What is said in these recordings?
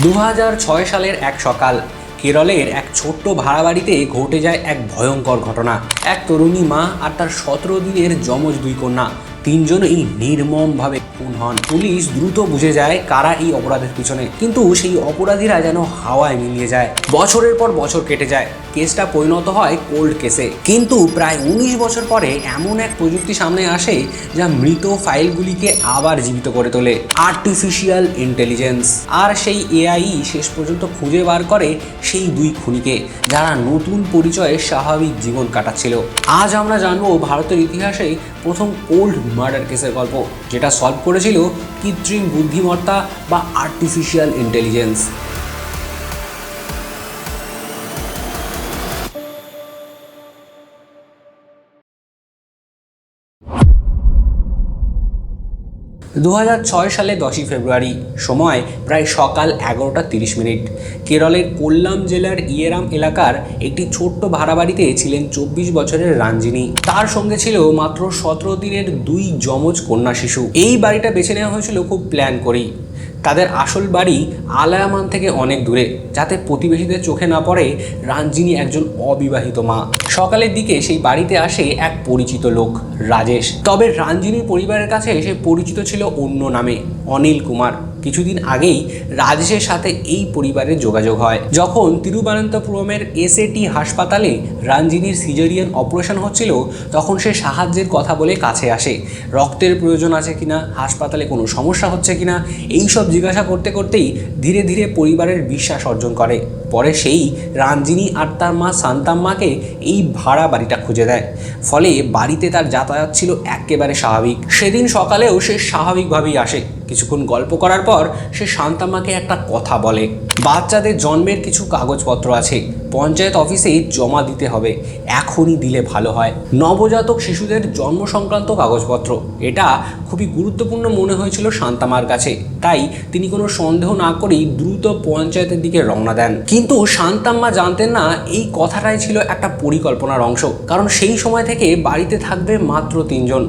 2006 সালের এক সকাল কেরলের এক ছোট্ট ভাড়া বাড়িতে ঘটে যায় এক ভয়ঙ্কর ঘটনা। এক তরুণী মা আর তার 17 দিনের যমজ দুই কন্যা তিনজনই নির্মমভাবে খুন হন। পুলিশ দ্রুত বুঝে যায় কারা এই অপরাধের পিছনে, কিন্তু সেই অপরাধীরা যেন হাওয়ায় মিলিয়ে যায়। বছরের পর বছর কেটে যায়, কেসটা পরিণত হয় কোল্ড কেসে। কিন্তু প্রায় 19 বছর পরে এমন এক প্রযুক্তি সামনে আসে যা মৃত ফাইলগুলিকে আবার জীবিত করে তোলে, আর্টিফিশিয়াল ইন্টেলিজেন্স। আর সেই এআই শেষ পর্যন্ত খুঁজে বার করে সেই দুই খুনিকে, যারা নতুন পরিচয়ে স্বাভাবিক জীবন কাটাচ্ছিল। আজ আমরা জানবো ভারতের ইতিহাসে প্রথম কোল্ড মার্ডার কেসের গল্প, যেটা সলভ করেছিল কৃত্রিম বুদ্ধিমত্তা বা আর্টিফিশিয়াল ইন্টেলিজেন্স। দু সালে 10ই ফেব্রুয়ারি, সময় প্রায় সকাল 11:30। কেরলের কোল্লাম জেলার ইয়েরাম এলাকার একটি ছোট্ট ভাড়া বাড়িতে ছিলেন 24 বছরের রাঞ্জিনী। তার সঙ্গে ছিল মাত্র 17 দিনের দুই যমজ কন্যা শিশু। এই বাড়িটা বেছে নেওয়া হয়েছিল খুব প্ল্যান করেই। তাদের আসল বাড়ি আলায়ামান থেকে অনেক দূরে, যাতে প্রতিবেশীদের চোখে না পড়ে রাঞ্জিনী একজন অবিবাহিত মা। সকালের দিকে সেই বাড়িতে আসে এক পরিচিত লোক, রাজেশ। তবে রাঞ্জিনীর পরিবারের কাছে সে পরিচিত ছিল অন্য নামে, অনিল কুমার। কিছুদিন আগেই রাজেশের সাথে এই পরিবারের যোগাযোগ হয়। যখন তিরুবনন্তপুরমের এসএটি হাসপাতালে রাঞ্জিনীর সিজারিয়ান অপারেশন হচ্ছিল, তখন সে সাহায্যের কথা বলে কাছে আসে। রক্তের প্রয়োজন আছে কিনা, হাসপাতালে কোনো সমস্যা হচ্ছে কিনা, এইসব জিজ্ঞাসা করতে করতেই ধীরে ধীরে পরিবারের বিশ্বাস অর্জন করে। পরে সেই রাঞ্জিনী আর তার মা শান্তাম্মাকে এই ভাড়া বাড়িটা খুঁজে দেয়। ফলে বাড়িতে তার যাতায়াত ছিল একেবারে স্বাভাবিক। সেদিন সকালেও সে স্বাভাবিকভাবেই আসে। কিছুক্ষণ গল্প করার পর সে শান্তাম্মাকে একটা কথা বলে, বাচ্চাদের জন্মের কিছু কাগজপত্র আছে, পঞ্চায়েত অফিসে জমা দিতে হবে, এখনই দিলে ভালো হয়। নবজাতক শিশুদের জন্ম সংক্রান্ত কাগজপত্র, এটা খুবই গুরুত্বপূর্ণ মনে হয়েছিল শান্তাম্মার কাছে। তাই তিনি কোনো সন্দেহ না করেই দ্রুত পঞ্চায়েতের দিকে রওনা দেন। কিন্তু শান্তাম্মা জানতেন না এই কথাটাই ছিল একটা পরিকল্পনার অংশ। কারণ সেই সময় থেকে বাড়িতে থাকবে মাত্র 3 জন,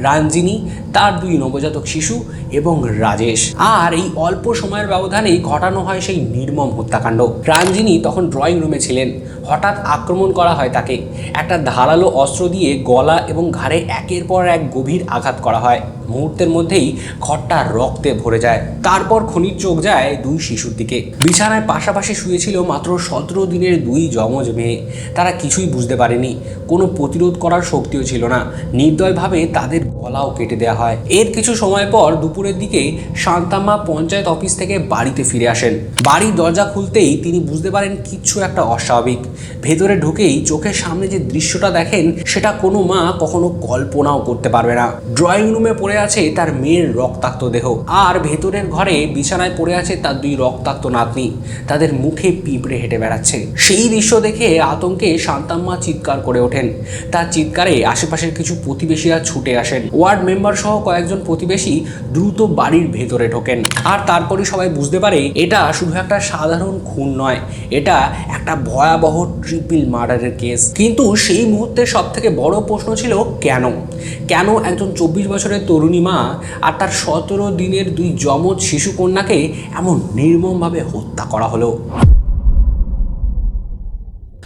রাঞ্জিনী, তার 2 নবজাতক শিশু এবং রাজেশ। আর এই অল্প সময়ের ব্যবধানেই ঘটানো হয় সেই নির্মম হত্যাকাণ্ড। রাঞ্জিনী তখন ড্রয়িং রুমে ছিলেন। হঠাৎ আক্রমণ করা হয় তাকে। একটা ধারালো অস্ত্র দিয়ে গলা এবং ঘাড়ে একের পর এক গভীর আঘাত করা হয়। মুহূর্তের মধ্যেই ঘরটা রক্তে ভরে যায়। তারপর খুনির চোখ যায় 2 শিশুর দিকে। বিছানায় পাশাপাশি শুয়েছিল মাত্র 17 দিনের 2 যমজ মেয়ে। তারা কিছুই বুঝতে পারেনি, কোনো প্রতিরোধ করার শক্তিও ছিল না। নির্দয়ভাবে তাদের গলাও কেটে দেওয়া হয়। এর কিছু সময় পর দুপুরের দিকে শান্তাম্মা পঞ্চায়েত অফিস থেকে বাড়িতে ফিরে আসেন। বাড়ির দরজা খুলতেই তিনি বুঝতে পারেন কিছু একটা অস্বাভাবিক। ভেতরে ঢুকেই চোখের সামনে যে দৃশ্যটা দেখেন, সেটা কোনো মা কখনো কল্পনাও করতে পারবে না। ড্রয়িং রুমে পড়ে আছে তার মেয়ের রক্তাক্ত দেহ, আর ভেতরের ঘরে বিছানায় পড়ে আছে তার 2 রক্তাক্ত নাতনি। তাদের মুখে পিঁপড়ে হেঁটে বেড়াচ্ছে। সেই দৃশ্য দেখে আতঙ্কে শান্তাম্মা চিৎকার করে ওঠেন। তার চিৎকারে আশেপাশের কিছু প্রতিবেশীরা ছুটে আসেন। ওয়ার্ড মেম্বার সহ কয়েকজন প্রতিবেশী দ্রুত বাড়ির ভেতরে ঢোকেন। আর তারপরে সবাই বুঝতে পারে এটা শুধু একটা সাধারণ খুন নয়, এটা একটা ভয়াবহ ট্রিপল মার্ডারের কেস। কিন্তু সেই মুহূর্তে সব থেকে বড় প্রশ্ন ছিল কেন একজন 24 বছরের তরুণী মা আর তার 17 দিনের 2 যমজ শিশু কন্যাকে এমন নির্মমভাবে হত্যা করা হলো।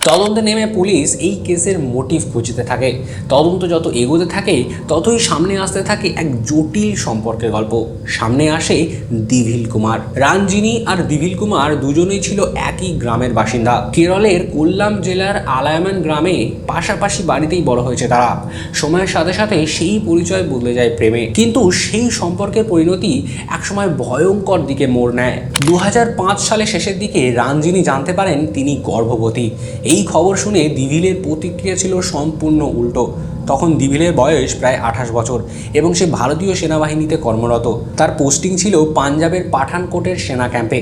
তদন্তে নেমে পুলিশ এই কেসের মোটিভ খুঁজতে থাকে। তদন্ত যত এগোতে থাকে ততই সামনে আসতে থাকে এক জটিল সম্পর্কের গল্প। সামনে আসে দিভিল কুমার। রাঞ্জিনী আর দিভিল কুমার দুজনেই ছিল একই গ্রামের বাসিন্দা। কেরলের কোল্লাম জেলার আলায়ামান গ্রামে পাশাপাশি বাড়িতেই বড় হয়েছে তারা। সময়ের সাথে সাথে সেই পরিচয় বদলে যায় প্রেমে। কিন্তু সেই সম্পর্কের পরিণতি একসময় ভয়ঙ্কর দিকে মোড় নেয়। 2005 সালের শেষের দিকে রাঞ্জিনী জানতে পারেন তিনি গর্ভবতী। এই খবর শুনে দিভিলের প্রতিক্রিয়া ছিল সম্পূর্ণ উল্টো। তখন দিভিলের বয়স প্রায় 28 বছর এবং সে ভারতীয় সেনাবাহিনীতে কর্মরত। তার পোস্টিং ছিল পাঞ্জাবের পাঠানকোটের সেনা ক্যাম্পে।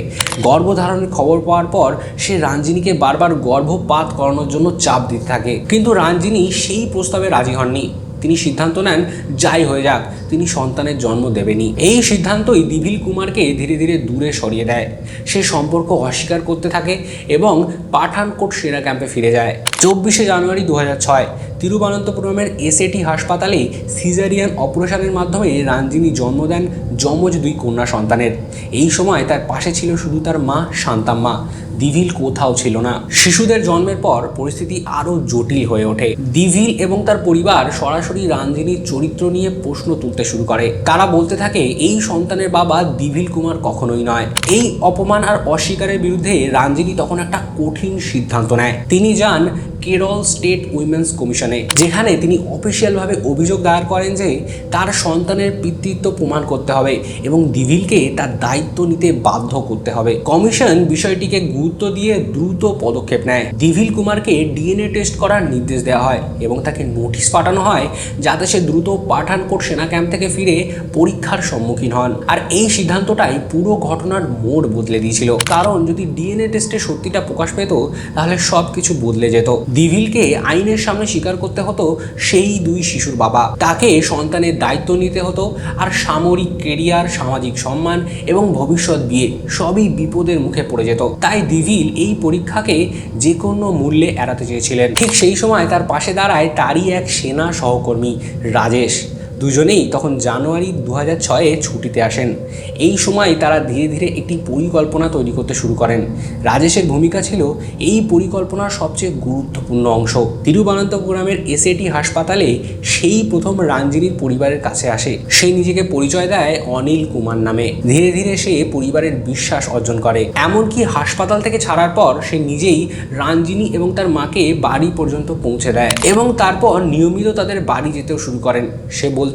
গর্ভধারণের খবর পাওয়ার পর সে রাঞ্জিনীকে বারবার গর্ভপাত করানোর জন্য চাপ দিতে থাকে। কিন্তু রাঞ্জিনী সেই প্রস্তাবে রাজি হননি। তিনি সিদ্ধান্ত নেন যাই হয়ে যাক তিনি সন্তানের জন্ম দেবেনি। এই সিদ্ধান্তই দিভিল কুমারকে ধীরে ধীরে দূরে সরিয়ে দেয়। সে সম্পর্ক অস্বীকার করতে থাকে এবং পাঠানকোট সেনা ক্যাম্পে ফিরে যায়। 24শে জানুয়ারি 2006 তিরুবনন্তপুরমের এসএটি হাসপাতালে সিজারিয়ান অপারেশনের মাধ্যমে রঞ্জিনী জন্ম দেন যমজ 2 কন্যা সন্তানের। এই সময় তার পাশে ছিল শুধু তার মা শান্তাম্মা। দিভিল কোথাও ছিল না। শিশুদের জন্মের পর পরিস্থিতি আরো জটিল হয়ে ওঠে। দিভিল এবং তার পরিবার সরাসরি রঞ্জিনীর চরিত্র নিয়ে প্রশ্ন তুলতে শুরু করে। তারা বলতে থাকে এই সন্তানের বাবা দিভিল কুমার কখনোই নয়। এই অপমান আর অস্বীকারের বিরুদ্ধে রঞ্জিনী তখন একটা কঠিন সিদ্ধান্ত নেয়। তিনি যান কেরল স্টেট উইমেন্স কমিশনে, যেখানে তিনি অফিসিয়ালভাবে অভিযোগ দায়ের করেন যে তার সন্তানের পিতৃত্ব প্রমাণ করতে হবে এবং দিভিলকে তার দায়িত্ব নিতে বাধ্য করতে হবে। কমিশন বিষয়টিকে গুরুত্ব দিয়ে দ্রুত পদক্ষেপ নেয়। দিভিল কুমারকে ডিএনএ টেস্ট করার নির্দেশ দেওয়া হয় এবং তাকে নোটিশ পাঠানো হয় যাতে সে দ্রুত পাঠানকোট সেনা ক্যাম্প থেকে ফিরে পরীক্ষার সম্মুখীন হন। আর এই সিদ্ধান্তটাই পুরো ঘটনার মোড় বদলে দিয়েছিল, কারণ যদি ডিএনএ টেস্টে সত্যিটা প্রকাশ পেত তাহলে সব কিছু বদলে যেত। দিভিলকে আইনের সামনে স্বীকার করতে হতো সেই 2 শিশুর বাবা। তাকে সন্তানের দায়িত্ব নিতে হতো, আর সামরিক কেরিয়ার, সামাজিক সম্মান এবং ভবিষ্যৎ বিয়ে সবই বিপদের মুখে পড়ে যেত। তাই দিভিল এই পরীক্ষাকে যে কোনো মূল্যে এড়াতে চেয়েছিলেন। ঠিক সেই সময় তার পাশে দাঁড়ায় তারই এক সেনা সহকর্মী রাজেশ। দুজনেই তখন জানুয়ারি 2006-এ ছুটিতে আসেন। এই সময় তারা ধীরে ধীরে একটি পরিকল্পনা তৈরি করতে শুরু করেন। রাজেশের ভূমিকা ছিল এই পরিকল্পনার সবচেয়ে গুরুত্বপূর্ণ অংশ। তিরুবনন্তপুরমের এসএটি হাসপাতালে সেই প্রথম রঞ্জিনীর পরিবারের কাছে আসে। সে নিজেকে পরিচয় দেয় অনিল কুমার নামে। ধীরে ধীরে সে পরিবারের বিশ্বাস অর্জন করে। এমনকি হাসপাতাল থেকে ছাড়ার পর সে নিজেই রঞ্জিনী এবং তার মাকে বাড়ি পর্যন্ত পৌঁছে দেয় এবং তারপর নিয়মিত তাদের বাড়ি যেতেও শুরু করেন। সে বলতো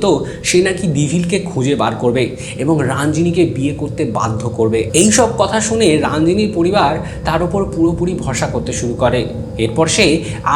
সে নাকি দিভিলকে খুঁজে বার করবে এবং রঞ্জিনীকে বিয়ে করতে বাধ্য করবে। এই সব কথা শুনে রঞ্জিনীর পরিবার তার উপর পুরোপুরি ভরসা করতে শুরু করে। এরপর সে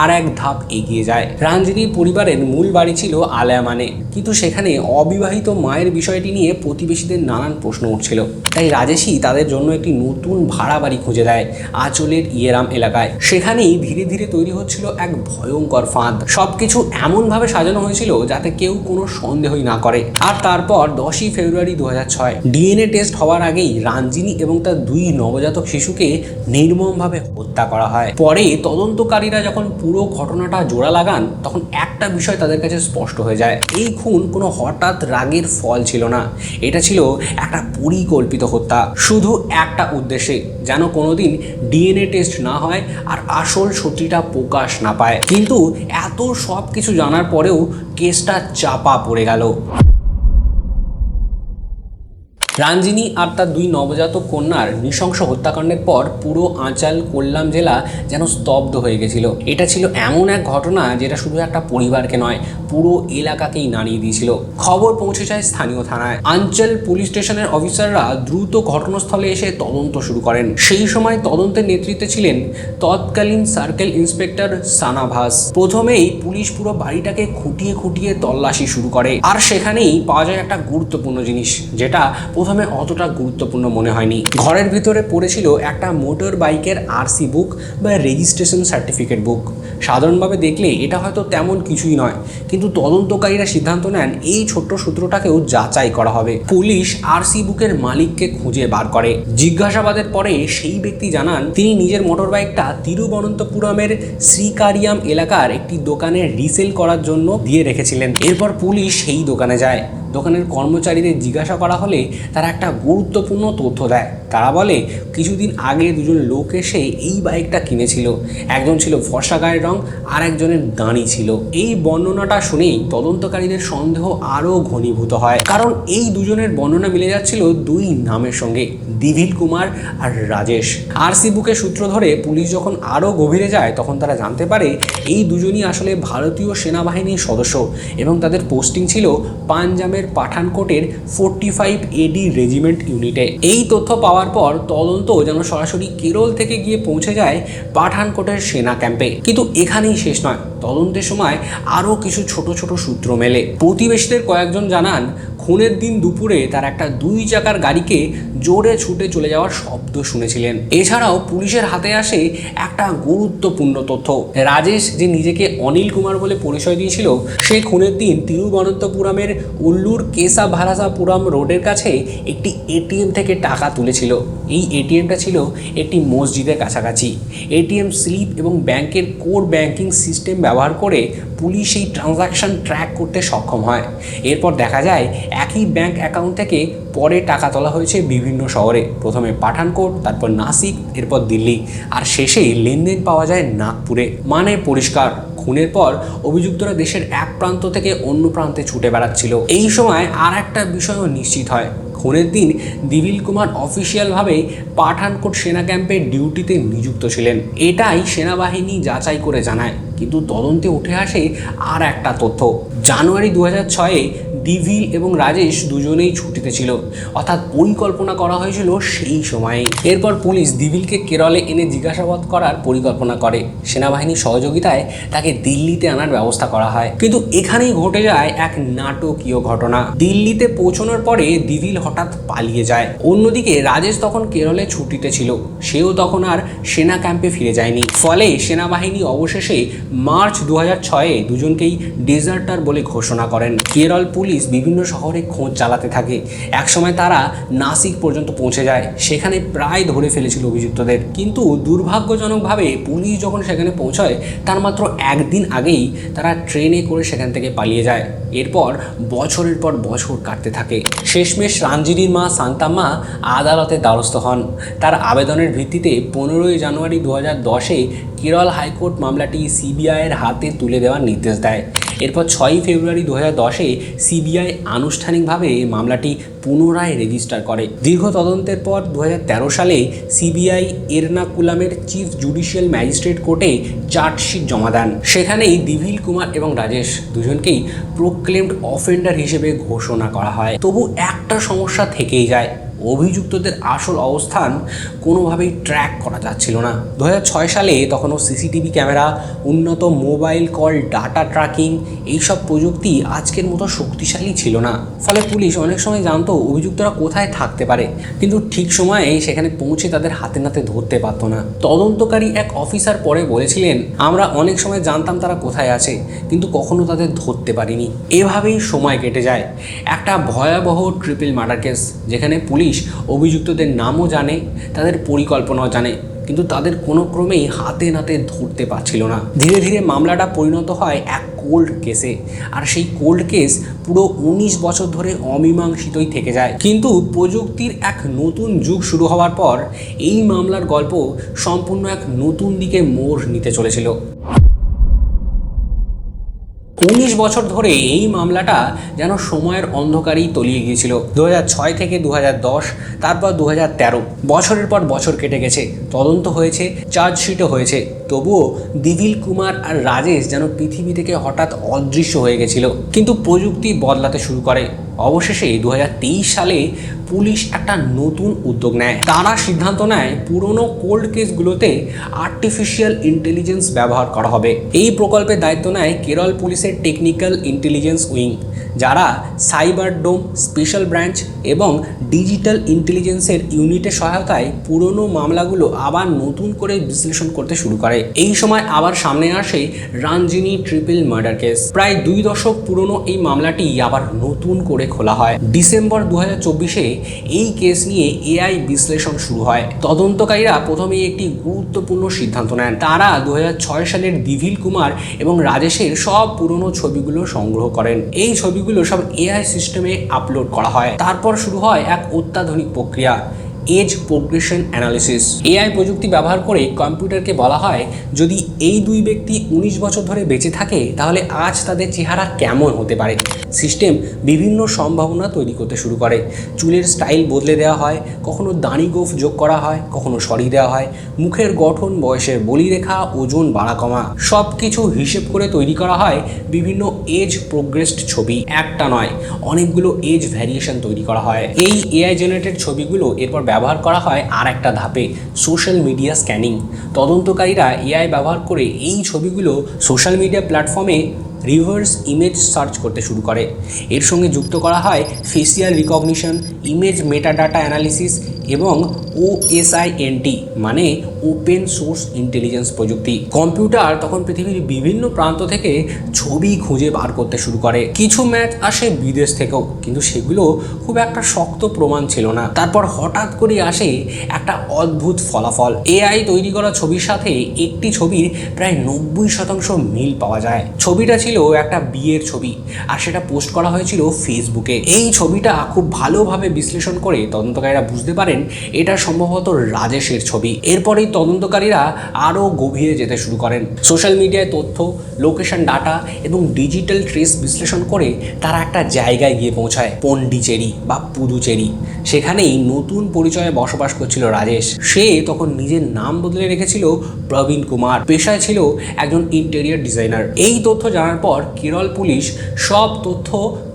আর এক ধাপ এগিয়ে যায়। রঞ্জিনীর পরিবারের মূল বাড়ি ছিল আলায়ামানে, কিন্তু সেখানে অবিবাহিত মায়ের বিষয়টি নিয়ে প্রতিবেশীদের নানান প্রশ্ন উঠছিল। তাই রাজেশই তাদের জন্য একটি নতুন ভাড়া বাড়ি খুঁজে দেয় আঁচলের ইয়েরাম এলাকায়। সেখানেই ধীরে ধীরে তৈরি হচ্ছিল এক ভয়ঙ্কর ফাঁদ। সবকিছু এমনভাবে সাজানো হয়েছিল যাতে কেউ কোনো সন্দেহই না করে। আর তারপর 10ই ফেব্রুয়ারি 2006 ডিএনএ টেস্ট হওয়ার আগেই রঞ্জিনী এবং তার 2 নবজাতক শিশুকে নির্মমভাবে হত্যা করা হয়। পরে তদন্তকারীরা যখন পুরো ঘটনাটা জোড়া লাগান তখন একটা বিষয় তাদের কাছে স্পষ্ট হয়ে যায়। এই খুন কোনো হঠাৎ রাগের ফল ছিল না, এটা ছিল একটা পরিকল্পিত হত্যা, শুধু একটা উদ্দেশ্যে, যেন কোনোদিন ডিএনএ টেস্ট না হয় আর আসল সত্যিটা প্রকাশ না পায়। কিন্তু এত সব কিছু জানার পরেও কেসটা চাপা পড়ে গেল। রঞ্জিনী আর তার 2 নবজাতক কন্যার নৃশংস হত্যাকাণ্ডের পর পুরো আঁচাল কোল্লাম জেলা যেন স্তব্ধ হয়ে গেছিল। এটা ছিল এমন এক ঘটনা যেটা শুধু একটা পরিবারকে নয়, পুরো এলাকাকেই নাড়িয়ে দিয়েছিল। খবর পৌঁছে যায় স্থানীয় থানায়। আঞ্চল পুলিশ স্টেশনের অফিসাররা দ্রুত ঘটনাস্থলে এসে তদন্ত শুরু করেন। সেই সময় তদন্তের নেতৃত্বে ছিলেন তৎকালীন সার্কেল ইন্সপেক্টর সানাভাস। প্রথমেই পুলিশ পুরো বাড়িটাকে খুঁটিয়ে খুঁটিয়ে তল্লাশি শুরু করে, আর সেখানেই পাওয়া যায় একটা গুরুত্বপূর্ণ জিনিস, যেটা প্রথমে অতটা গুরুত্বপূর্ণ মনে হয়নি। ঘরের ভিতরে পড়েছিল একটা মোটর বাইকের আরসি বুক বা রেজিস্ট্রেশন সার্টিফিকেট বুক। সাধারণভাবে দেখলে এটা হয়তো তেমন কিছুই নয়, কিন্তু তদন্তকারীরা সিদ্ধান্ত নেন এই ছোট্ট সূত্রটাকেও যাচাই করা হবে। পুলিশ আরসি বুকের মালিককে খুঁজে বার করে। জিজ্ঞাসাবাদের পরে সেই ব্যক্তি জানান তিনি নিজের মোটর বাইকটা তিরুবনন্তপুরমের শ্রীকারিয়াম এলাকার একটি দোকানে রিসেল করার জন্য দিয়ে রেখেছিলেন। এরপর পুলিশ সেই দোকানে যায়। দোকানের কর্মচারীদের জিজ্ঞাসা করা হলে তারা একটা গুরুত্বপূর্ণ তথ্য দেয়। তারা বলে কিছুদিন আগে 2 লোক এসে এই বাইকটা কিনেছিল। একজন ছিল ফর্সা গায়ের রং, আর একজনের দাঁড়ি ছিল। এই বর্ণনাটা শুনেই তদন্তকারীদের সন্দেহ আরও ঘনীভূত হয়, কারণ এই 2 জনের বর্ণনা মিলে যাচ্ছিল 2 নামের সঙ্গে, দিভিল কুমার আর রাজেশ। আরসি বুকের সূত্র ধরে পুলিশ যখন আরও গভীরে যায় তখন তারা জানতে পারে এই 2 জনই আসলে ভারতীয় সেনাবাহিনীর সদস্য এবং তাদের পোস্টিং ছিল পাঞ্জাবের পাঠানকোটের 45 AD রেজিমেন্ট ইউনিটে। এই তথ্য পাওয়ার পর তদন্ত যেন সরাসরি কেরল থেকে গিয়ে পৌঁছে যায় পাঠানকোটের সেনা ক্যাম্পে। কিন্তু এখানেই শেষ নয়, তদন্তের সময় আরও কিছু ছোট ছোট সূত্র মেলে। প্রতিবেশীদের কয়েকজন জানান খুনের দিন দুপুরে তার একটা 2 চাকার গাড়িকে জোরে ছুটে চলে যাওয়ার শব্দ শুনেছিলেন। এছাড়াও পুলিশের হাতে আসে একটা গুরুত্বপূর্ণ তথ্য, রাজেশ যে নিজেকে অনিল কুমার বলে পরিচয় দিয়েছিল, সে খুনের দিন তিরুবনন্তপুরমের উল্লুর কেশাভারাসাপুরম রোডের কাছে একটি এটিএম থেকে টাকা তুলেছিল। এই এটিএমটা ছিল একটি মসজিদের কাছাকাছি। এটিএম স্লিপ এবং ব্যাংকের কোর ব্যাংকিং সিস্টেম ব্যবহার করে পুলিশ এই ট্রানজাকশন ট্র্যাক করতে সক্ষম হয়। এরপর দেখা যায় একই ব্যাংক অ্যাকাউন্ট থেকে পরে টাকা তোলা হয়েছে বিভিন্ন শহরে, প্রথমে পাঠানকোট, তারপর নাসিক, এরপর দিল্লি, আর শেষে লেনদেন পাওয়া যায় নাগপুরে। মানে পরিষ্কার, খুনের পর অভিযুক্তরা দেশের এক প্রান্ত থেকে অন্য প্রান্তে ছুটে বেড়াচ্ছিল। এই সময় আর একটা বিষয়ও নিশ্চিত হয়, খুনের দিন দিবিল কুমার অফিসিয়ালভাবে পাঠানকোট সেনা ক্যাম্পে ডিউটিতে নিযুক্ত ছিলেন। এটাই সেনাবাহিনী যাচাই করে জানায়, কিন্তু তদন্তে উঠে আসে আর একটা তথ্য। জানুয়ারি 2006-এ দিভিল এবং রাজেশ দুজনেই ছুটিতে ছিল, অর্থাৎ পরিকল্পনা করা হয়েছিল সেই সময়ে। এরপর পুলিশ দিভিলকে কেরলে এনে জিজ্ঞাসাবাদ করার পরিকল্পনা করে। সেনাবাহিনীর সহযোগিতায় তাকে দিল্লিতে আনার ব্যবস্থা করা হয়, কিন্তু এখানেই ঘটে যায় এক নাটকীয় ঘটনা। দিল্লিতে পৌঁছানোর পরে দিভিল হঠাৎ পালিয়ে যায়। অন্যদিকে রাজেশ তখন কেরলে ছুটিতে ছিল, সেও তখন আর সেনা ক্যাম্পে ফিরে যায়নি। ফলে সেনাবাহিনী অবশেষে মার্চ 2006-এ দুজনকেই ডেজার্টার বলে ঘোষণা করেন। কেরল পুলিশ বিভিন্ন শহরে খোঁজ চালাতে থাকে। একসময় তারা নাসিক পর্যন্ত পৌঁছে যায়, সেখানে প্রায় ধরে ফেলেছিল অভিযুক্তদের। কিন্তু দুর্ভাগ্যজনকভাবে পুলিশ যখন সেখানে পৌঁছায় তার মাত্র একদিন আগেই তারা ট্রেনে করে সেখান থেকে পালিয়ে যায়। এরপর বছরের পর বছর কাটতে থাকে। শেষমেশ রাঞ্জিনীর মা শান্তাম্মা আদালতের দ্বারস্থ হন। তার আবেদনের ভিত্তিতে 15ই জানুয়ারি 2010-এ কেরল হাইকোর্ট মামলাটি সিবিআইয়ের হাতে তুলে দেওয়ার নির্দেশ দেয়। এরপর 6ই ফেব্রুয়ারি 2010-এ সিবিআই আনুষ্ঠানিকভাবে মামলাটি পুনরায় রেজিস্টার করে। দীর্ঘ তদন্তের পর 2013 সালে সিবিআই এরনাকুলামের চিফ জুডিশিয়াল ম্যাজিস্ট্রেট কোর্টে চার্জশিট জমা দেন। সেখানেই দিভিল কুমার এবং রাজেশ দুজনকেই প্রোক্লেমড অফেন্ডার হিসেবে ঘোষণা করা হয়। তবু একটা সমস্যা থেকেই যায়, অভিযুক্তদের আসল অবস্থান কোনোভাবেই ট্র্যাক করা যাচ্ছিল না। 2006 সালে তখনও সিসিটিভি ক্যামেরা, উন্নত মোবাইল কল ডাটা ট্র্যাকিং, এইসব প্রযুক্তি আজকের মতো শক্তিশালী ছিল না। ফলে পুলিশ অনেক সময় জানতো অভিযুক্তরা কোথায় থাকতে পারে, কিন্তু ঠিক সময়ে সেখানে পৌঁছে তাদের হাতে নাতে ধরতে পারতো না। তদন্তকারী এক অফিসার পরে বলেছিলেন, আমরা অনেক সময় জানতাম তারা কোথায় আছে, কিন্তু কখনো তাদের ধরতে পারিনি। এভাবেই সময় কেটে যায়। একটা ভয়াবহ ট্রিপল মার্ডার কেস, যেখানে পুলিশ অভিযুক্তদের নামও জানে, তাদের পরিকল্পনাও জানে, কিন্তু তাদের কোনো ক্রমেই হাতে নাতে ধরতে পারছিল না। ধীরে ধীরে মামলাটা পরিণত হয় এক কোল্ড কেসে, আর সেই কোল্ড কেস পুরো 19 বছর ধরে অমীমাংসিতই থেকে যায়। কিন্তু প্রযুক্তির এক নতুন যুগ শুরু হওয়ার পর এই মামলার গল্প সম্পূর্ণ এক নতুন দিকে মোড় নিতে চলেছিল। 19 বছর ধরে এই মামলাটা যেন সময়ের অন্ধকারেই তলিয়ে গিয়েছিল। 2006 থেকে 2010, তারপর 2013, বছরের পর বছর কেটে গেছে। তদন্ত হয়েছে, চার্জশিটও হয়েছে, তবুও দিভিল কুমার আর রাজেশ যেন পৃথিবী থেকে হঠাৎ অদৃশ্য হয়ে গেছিল। কিন্তু প্রযুক্তি বদলাতে শুরু করে। অবশেষে 2023 সালে পুলিশ একটা নতুন উদ্যোগ নেয়। তারা সিদ্ধান্ত নেয় পুরনো কোল্ড কেসগুলোতে আর্টিফিশিয়াল ইন্টেলিজেন্স ব্যবহার করা হবে। এই প্রকল্পের দায়িত্ব নেয় কেরল পুলিশের টেকনিক্যাল ইন্টেলিজেন্স উইং, যারা সাইবার ডোম, স্পেশাল ব্রাঞ্চ এবং ডিজিটাল ইন্টেলিজেন্সের ইউনিটের সহায়তায় পুরনো মামলাগুলো আবার নতুন করে বিশ্লেষণ করতে শুরু করে। এই সময় আবার সামনে আসে রাঞ্জিনী ট্রিপল মার্ডার কেস। প্রায় 2 দশক পুরনো এই মামলাটি আবার নতুন করে খোলা হয়। ডিসেম্বর 2024-এ এই কেস নিয়ে এআই বিশ্লেষণ শুরু হয়। তদন্তকারীরা প্রথমেই একটি গুরুত্বপূর্ণ সিদ্ধান্ত নেন। তারা 2006 সালের দিভিল কুমার এবং রাজেশের সব পুরনো ছবিগুলো সংগ্রহ করেন। এই ছবিগুলো সব এআই সিস্টেমে আপলোড করা হয়। তারপর শুরু হয় এক অত্যাধুনিক প্রক্রিয়া, এজ প্রোগ্রেশন অ্যানালিসিস। এআই প্রযুক্তি ব্যবহার করে কম্পিউটারকে বলা হয়, যদি এই দুই ব্যক্তি 19 বছর ধরে বেঁচে থাকে তাহলে আজ তাদের চেহারা কেমন হতে পারে। সিস্টেম বিভিন্ন সম্ভাবনা তৈরি করতে শুরু করে। চুলের স্টাইল বদলে দেওয়া হয়, কখনো দাড়ি গোঁফ যোগ করা হয়, কখনো সরিয়ে দেওয়া হয়, মুখের গঠন, বয়সের বলিরেখা, ওজন বাড়া কমা, সব কিছু হিসেব করে তৈরি করা হয় বিভিন্ন এজ প্রোগ্রেসড ছবি। একটা নয়, অনেকগুলো এজ ভ্যারিয়েশন তৈরি করা হয়। এই এআই জেনারেটেড ছবিগুলো এরপর ব্যবহার করা হয় আর একটা ধাপে, সোশ্যাল মিডিয়া স্ক্যানিং। তদন্তকারীরা এআই ব্যবহার করে এই ছবিগুলো সোশ্যাল মিডিয়া প্ল্যাটফর্মে রিভার্স ইমেজ সার্চ করতে শুরু করে। এর সঙ্গে যুক্ত করা হয় facial recognition, image metadata analysis এবং OSINT মানে ওপেন সোর্স ইন্টেলিজেন্স প্রযুক্তি। কম্পিউটার তখন পৃথিবীর বিভিন্ন প্রান্ত থেকে ছবি খুঁজে বার করতে শুরু করে। কিছু ম্যাচ আসে বিদেশ থেকেও, কিন্তু সেগুলো খুব একটা শক্ত প্রমাণ ছিল না। তারপর হঠাৎ করে আসে একটা অদ্ভুত ফলাফল। AI তৈরি করা ছবির সাথে একটি ছবির প্রায় 90% মিল পাওয়া যায়। ছবিটা ছিল একটা বিয়ের ছবি, আর সেটা পোস্ট করা হয়েছিল ফেসবুকে। এই ছবিটা খুব ভালোভাবে বিশ্লেষণ করে তদন্তকারীরা বুঝতে পারেন এটা সম্ভবত রাজেশের ছবি। এরপরেই তদন্তকারীরা আরও গভীরে যেতে শুরু করেন। সোশ্যাল মিডিয়ায় তথ্য, লোকেশন ডাটা এবং ডিজিটাল ট্রেস বিশ্লেষণ করে তারা একটা জায়গায় গিয়ে পৌঁছায়, পন্ডিচেরি বা পুদুচেরি। সেখানেই নতুন পরিচয়ে বসবাস করছিল রাজেশ। সে তখন নিজের নাম বদলে রেখেছিল প্রবীণ কুমার, পেশায় ছিল একজন ইন্টেরিয়র ডিজাইনার। এই তথ্য জানার পর কেরল পুলিশ সব তথ্য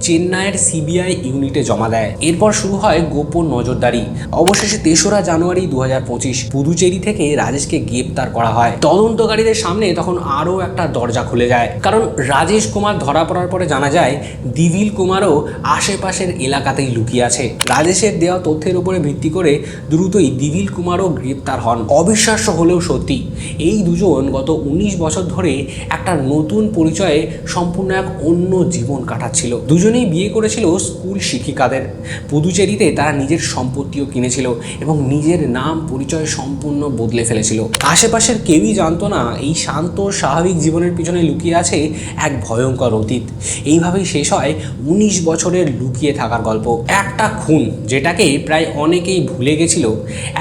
চেন্নাইয়ের CBI ইউনিটে জমা দেয়। এরপর শুরু হয় গোপন নজরদারি। অবশেষে 3রা জানুয়ারি 2025 পুদুচেরি থেকে রাজেশকে গ্রেপ্তার করা হয়। তদন্তকারীদের সামনে তখন আরও একটা দরজা খুলে যায়, কারণ রাজেশ কুমার ধরা পড়ার পরে জানা যায় দিভিল কুমারও আশেপাশের এলাকাতেই লুকিয়ে আছে। রাজেশের দেওয়া তথ্যের উপরে ভিত্তি করে দ্রুতই দিভিল কুমারও গ্রেপ্তার হন। অবিশ্বাস্য হলেও সত্যি, এই দুজন গত 19 বছর ধরে একটা নতুন পরিচয়ে সম্পূর্ণ এক অন্য জীবন কাটাচ্ছিল। দুজনেই বিয়ে করেছিল স্কুল শিক্ষিকাদের। পুদুচেরিতে তারা নিজের সম্পত্তিও কিনেছিল এবং নিজের নাম পরিচয় সম্পূর্ণ বদলে ফেলেছিল। আশেপাশের কেউই জানতো না এই শান্ত স্বাভাবিক জীবনের পিছনে লুকিয়ে আছে এক ভয়ঙ্কর অতীত। এইভাবেই শেষ হয় 19 বছরের লুকিয়ে থাকার গল্প। একটা খুন যেটাকে প্রায় অনেকেই ভুলে গেছিল,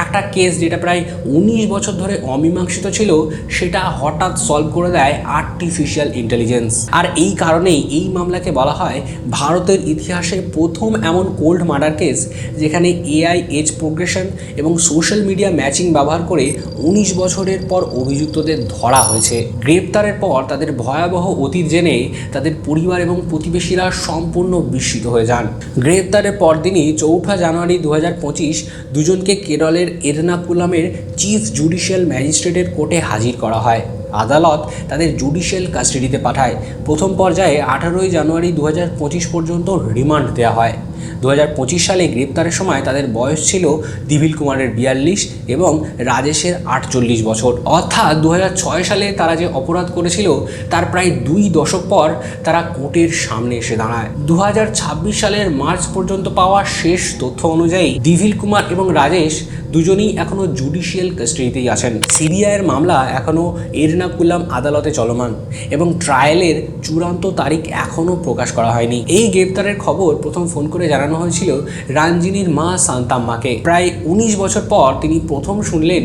একটা কেস যেটা প্রায় 19 বছর ধরে অমীমাংসিত ছিল, সেটা হঠাৎ সলভ করে দেয় আর্টিফিশিয়াল ইন্টেলিজেন্স। আর এই কারণেই এই মামলাকে বলা হয় ভারতের ইতিহাসে প্রথম এমন কোল্ড মার্ডার কেস যেখানে AI এজ প্রোগ্রেশন এবং সোশ্যাল মিডিয়া ম্যাচিং ব্যবহার করে 19 বছরের পর অভিযুক্তদের ধরা হয়েছে। গ্রেপ্তারের পর তাদের ভয়াবহ অতীত জেনে তাদের পরিবার এবং প্রতিবেশীরা সম্পূর্ণ বিস্মিত হয়ে যান। গ্রেপ্তারের পরদিনই 4 জানুয়ারি 2025 দুজনকে কেরলের এর্নাকুলামের চিফ জুডিশিয়াল ম্যাজিস্ট্রেটের কোর্টে হাজির করা হয়। আদালত তাদের জুডিশিয়াল কাস্টাডিতে পাঠায়। প্রথম পর্যায়ে 18 জানুয়ারি 2025 পর্যন্ত রিমান্ড দেওয়া হয়। 2025 সালে গ্রেপ্তারের সময় তাদের বয়স ছিল দিভিল কুমারের 42 এবং রাজেশের 48 বছর। অর্থাৎ 2006 সালে তারা যে অপরাধ করেছিল তার প্রায় 2 দশক পর তারা কোর্টের সামনে এসে দাঁড়ায়। 2026 সালের মার্চ পর্যন্ত পাওয়া শেষ তথ্য অনুযায়ী দিভিল কুমার এবং রাজেশ দুজনেই এখনও জুডিশিয়াল কাস্টাডিতেই আছেন। CBIয়ের মামলা এখনও এর্নাকুলাম আদালতে চলমান এবং ট্রায়ালের চূড়ান্ত তারিখ এখনও প্রকাশ করা হয়নি। এই গ্রেপ্তারের খবর প্রথম ফোন করে জানানো হয়েছিল রঞ্জিনীর মা শান্তাম্মাকে। প্রায় 19 বছর পর তিনি প্রথম শুনলেন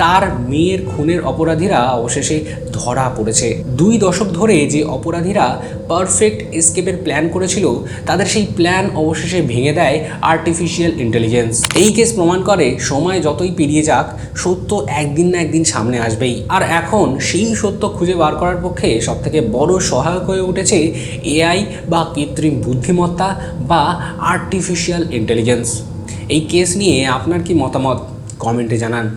তার মেয়ের খুনের অপরাধীরা অবশেষে ধরা পড়েছে। 2 দশক ধরে যে অপরাধীরা পারফেক্ট এসকেপের প্ল্যান করেছিল, তাদের সেই প্ল্যান অবশেষে ভেঙে দেয় আর্টিফিশিয়াল ইন্টেলিজেন্স। এই কেস প্রমাণ করে সময় যতই পেরিয়ে যাক, সত্য একদিন না একদিন সামনে আসবেই। আর এখন সেই সত্য খুঁজে বার করার পক্ষে সবথেকে বড় সহায়ক হয়ে উঠেছে AI বা কৃত্রিম বুদ্ধিমত্তা বা আর্টিফিশিয়াল ইন্টেলিজেন্স। এই কেস নিয়ে আপনার কি মতামত কমেন্টে জানান।